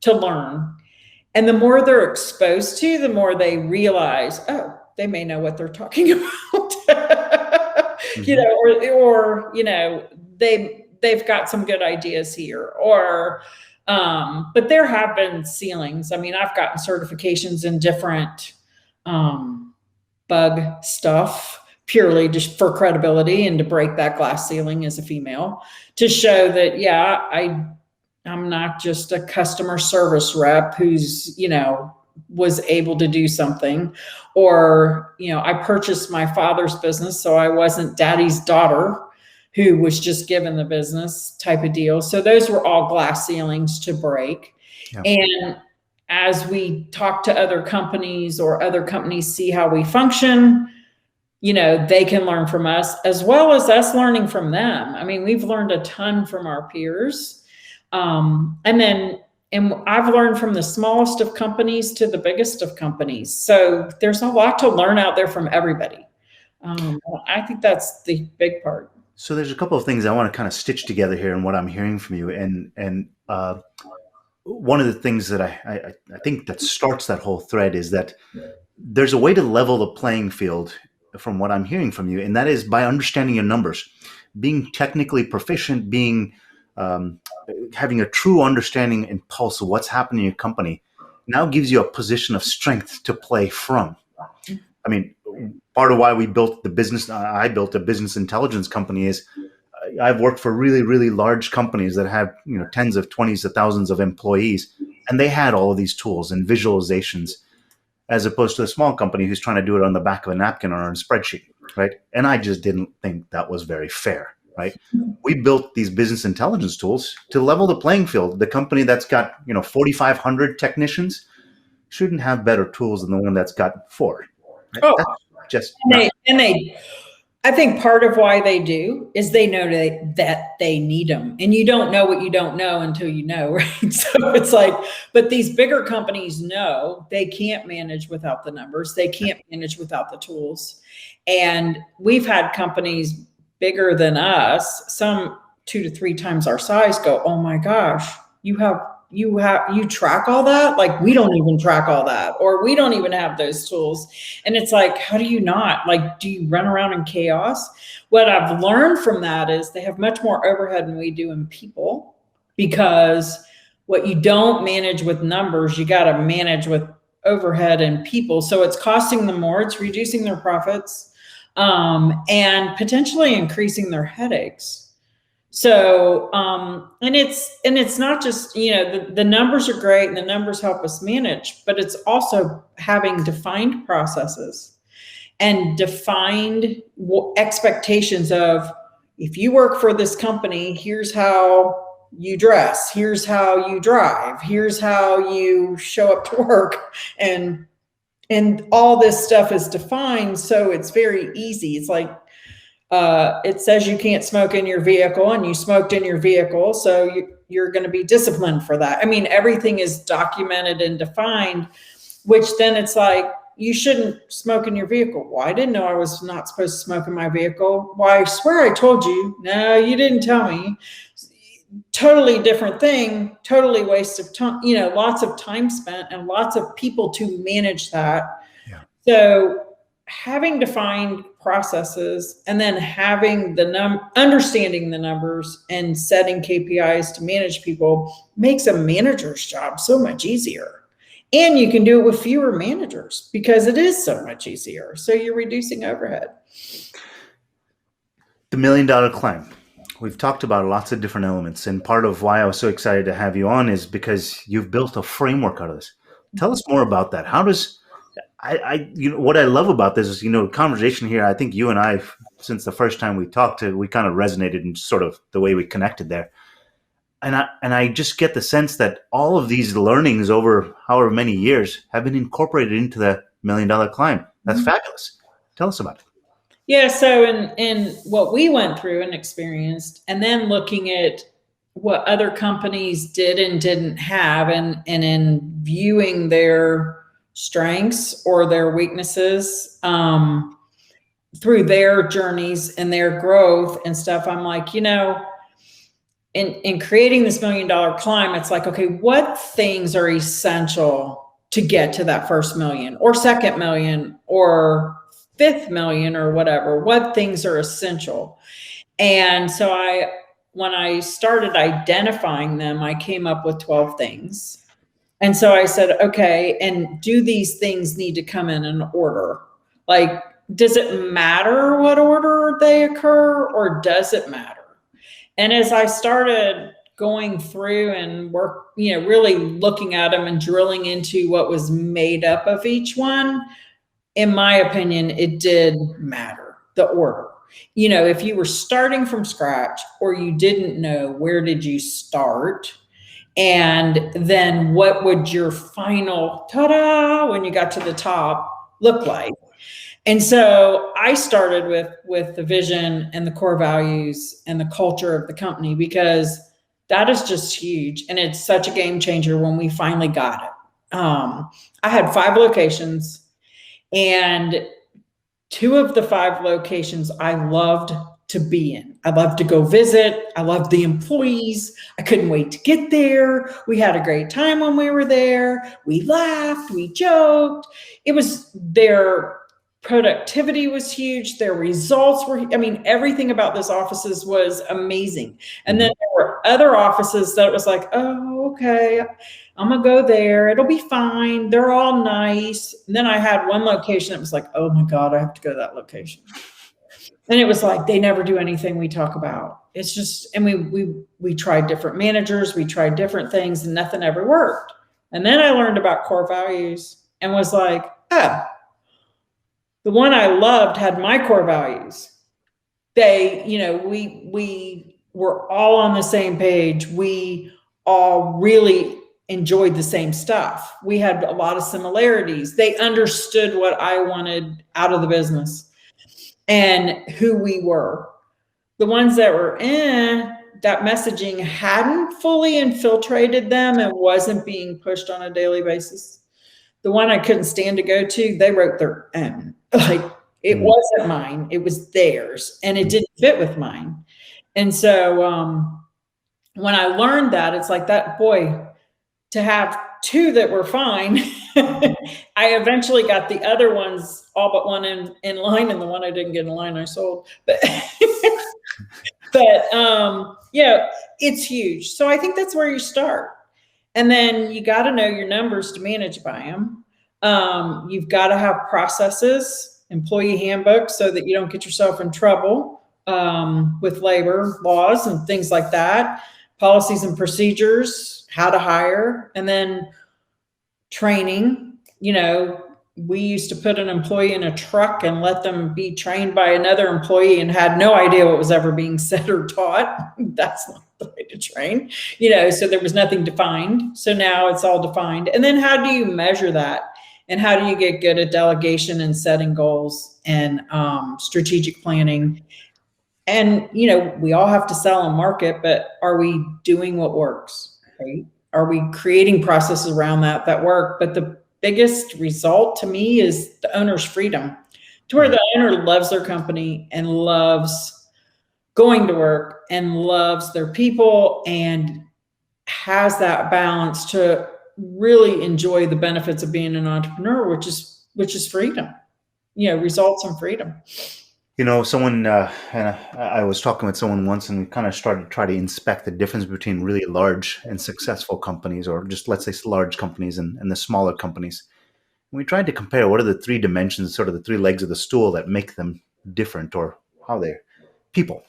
to learn. And the more they're exposed to, the more they realize, oh, they may know what they're talking about. You know, or you know, they've got some good ideas here, or but there have been ceilings. I mean, I've gotten certifications in different bug stuff purely just for credibility and to break that glass ceiling as a female, to show that, yeah, I'm not just a customer service rep who's, you know, was able to do something, or, you know, I purchased my father's business, so I wasn't daddy's daughter who was just given the business type of deal. So those were all glass ceilings to break. Yeah. And as we talk to other companies, or other companies see how we function, you know, they can learn from us as well as us learning from them. I mean, we've learned a ton from our peers. And I've learned from the smallest of companies to the biggest of companies. So there's a lot to learn out there from everybody. I think that's the big part. So there's a couple of things I want to kind of stitch together here in what I'm hearing from you. And one of the things that I think that starts that whole thread is that there's a way to level the playing field from what I'm hearing from you. And that is by understanding your numbers, being technically proficient, being having a true understanding and pulse of what's happening in your company now gives you a position of strength to play from. I mean, part of why we built the business, I built a business intelligence company, is I've worked for really, really large companies that have, you know, tens of twenties of thousands of employees, and they had all of these tools and visualizations, as opposed to a small company who's trying to do it on the back of a napkin or on a spreadsheet, right? And I just didn't think that was very fair, right? We built these business intelligence tools to level the playing field. The company that's got, you know, 4,500 technicians shouldn't have better tools than the one that's got 4. Right? Oh, just I think part of why they do is they know that they need them, and you don't know what you don't know until you know, right? So it's like, but these bigger companies know they can't manage without the numbers. They can't manage without the tools. And we've had companies bigger than us, some 2 to 3 times our size, go, oh my gosh, you track all that? Like, we don't even track all that, or we don't even have those tools. And it's like, how do you not? Like, do you run around in chaos? What I've learned from that is they have much more overhead than we do in people, because what you don't manage with numbers, you got to manage with overhead and people. So it's costing them more, it's reducing their profits, and potentially increasing their headaches. So, and it's not just, you know, the numbers are great and the numbers help us manage, but it's also having defined processes and defined expectations of, if you work for this company, here's how you dress, here's how you drive, here's how you show up to work. And all this stuff is defined. So it's very easy. It's like, it says you can't smoke in your vehicle, and you smoked in your vehicle, so you're going to be disciplined for that. I mean, everything is documented and defined, which then it's like, you shouldn't smoke in your vehicle. Well, I didn't know I was not supposed to smoke in my vehicle. Well, I swear I told you. No, you didn't tell me. Totally different thing, totally waste of time, you know, lots of time spent and lots of people to manage that. Yeah. So having defined processes, and then having understanding the numbers and setting KPIs to manage people makes a manager's job so much easier. And you can do it with fewer managers because it is so much easier. So you're reducing overhead. The $1 million climb. We've talked about lots of different elements, and part of why I was so excited to have you on is because you've built a framework out of this. Tell us more about that. How does you know, what I love about this is, you know, conversation here, I think you and I, since the first time we talked, we kind of resonated in sort of the way we connected there. And I just get the sense that all of these learnings over however many years have been incorporated into the $1 million climb. That's fabulous. Tell us about it. Yeah. So in what we went through and experienced, and then looking at what other companies did and didn't have, and in viewing their strengths or their weaknesses through their journeys and their growth and stuff, I'm like, you know, in creating this $1 million climb, it's like, okay, what things are essential to get to that first million or second million or fifth million or whatever? What things are essential? And so when I started identifying them, I came up with 12 things. And so I said, okay, and do these things need to come in an order? Like, does it matter what order they occur, or does it matter? And as I started going through and really looking at them and drilling into what was made up of each one, in my opinion, it did matter, the order. If you were starting from scratch or you didn't know, where did you start? And then what would your final ta-da when you got to the top look like? And so I started with the vision and the core values and the culture of the company, because that is just huge. And it's such a game changer when we finally got it. I had 5 locations, and 2 of the 5 locations I loved to be in. I loved to go visit. I loved the employees. I couldn't wait to get there. We had a great time when we were there. We laughed, we joked. It was their productivity was huge. Their results were, everything about those offices was amazing. And then there were other offices that was like, oh, okay, I'm gonna go there. It'll be fine. They're all nice. And then I had one location that was like, oh my God, I have to go to that location. And it was like, they never do anything we talk about. It's just, and we tried different managers, we tried different things, and nothing ever worked. And then I learned about core values and was like, oh, the one I loved had my core values. They, we were all on the same page. We all really enjoyed the same stuff. We had a lot of similarities. They understood what I wanted out of the business and who we were. The ones that were that messaging hadn't fully infiltrated them and wasn't being pushed on a daily basis. The one I couldn't stand to go to, they wrote their own. Like, it wasn't mine, it was theirs, and it didn't fit with mine. And so when I learned that, it's like that, boy, to have 2 that were fine, I eventually got the other ones, all but one in line, and the one I didn't get in line, I sold. But it's huge. So I think that's where you start. And then you got to know your numbers to manage by them. You've got to have processes, employee handbooks, so that you don't get yourself in trouble with labor laws and things like that. Policies and procedures, how to hire, and then training. We used to put an employee in a truck and let them be trained by another employee and had no idea what was ever being said or taught. That's not the way to train, so there was nothing defined. So now it's all defined. And then how do you measure that? And how do you get good at delegation and setting goals and strategic planning? And, we all have to sell and market, but are we doing what works, right? Are we creating processes around that work? But the biggest result to me is the owner's freedom, to where the owner loves their company and loves going to work and loves their people and has that balance to really enjoy the benefits of being an entrepreneur, which is freedom, results in freedom. Someone, and I was talking with someone once, and we kind of started to try to inspect the difference between really large and successful companies, or just, let's say, large companies and the smaller companies. And we tried to compare what are the 3 dimensions, sort of the 3 legs of the stool that make them different, or how they're people.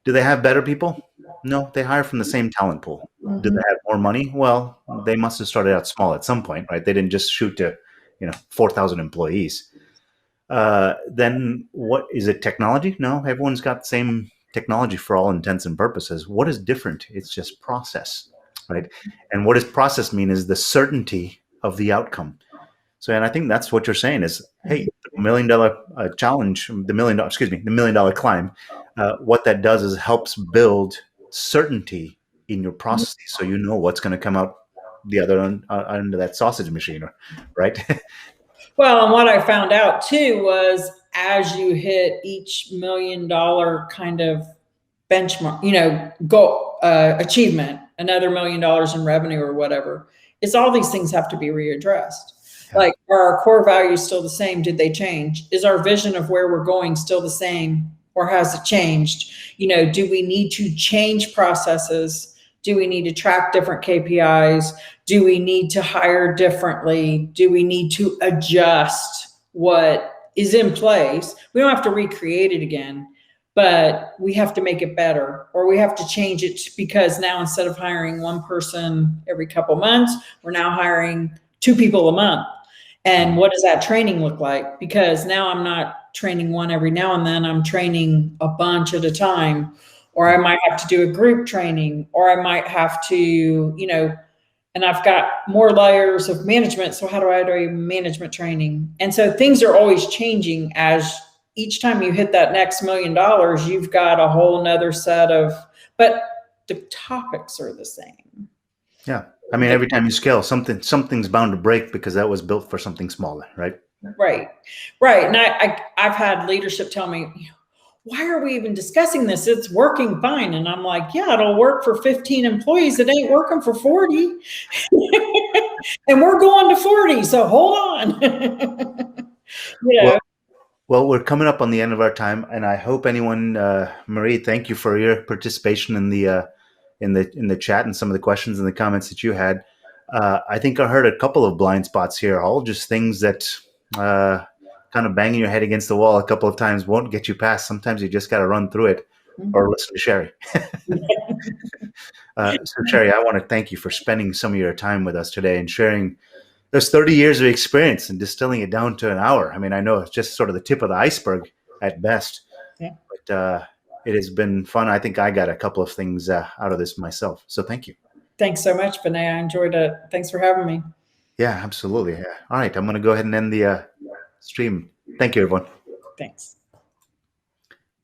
Do they have better people? No, they hire from the same talent pool. Do they have more money? Well, they must have started out small at some point, right? They didn't just shoot to, 4,000 employees. Then what is it? Technology? No, everyone's got the same technology for all intents and purposes. What is different? It's just process, right? And what does process mean is the certainty of the outcome. So, and I think that's what you're saying is, hey, the $1 million challenge, the $1 million climb, what that does is helps build certainty in your processes, so you know what's going to come out the other end of that sausage machine, right? Well, and what I found out too was, as you hit each $1 million kind of benchmark, goal, achievement, another $1 million in revenue or whatever, is all these things have to be readdressed. Yeah. Like, are our core values still the same? Did they change? Is our vision of where we're going still the same, or has it changed? Do we need to change processes? Do we need to track different KPIs? Do we need to hire differently? Do we need to adjust what is in place? We don't have to recreate it again, but we have to make it better, or we have to change it because now instead of hiring one person every couple months, we're now hiring 2 people a month. And what does that training look like? Because now I'm not training one every now and then, I'm training a bunch at a time, or I might have to do a group training, or I might have to, and I've got more layers of management. So how do I do management training? And so things are always changing. As each time you hit that next $1 million, you've got a whole nother set of, but the topics are the same. Yeah. I mean, every time you scale, something's bound to break because that was built for something smaller, right? Right. And I've had leadership tell me, why are we even discussing this? It's working fine. And I'm like, yeah, it'll work for 15 employees. It ain't working for 40. And we're going to 40. So hold on. Well, we're coming up on the end of our time, and I hope anyone, Marie, thank you for your participation in the chat and some of the questions and the comments that you had. I think I heard a couple of blind spots here, all just things that kind of banging your head against the wall a couple of times won't get you past. Sometimes you just got to run through it or listen to Sheri. So, Sheri, I want to thank you for spending some of your time with us today and sharing. There's 30 years of experience and distilling it down to an hour. I mean, I know it's just sort of the tip of the iceberg at best, but it has been fun. I think I got a couple of things out of this myself. So thank you. Thanks so much, Vinay. I enjoyed it. Thanks for having me. Yeah, absolutely. Yeah. All right. I'm going to go ahead and end the stream. Thank you, everyone. Thanks.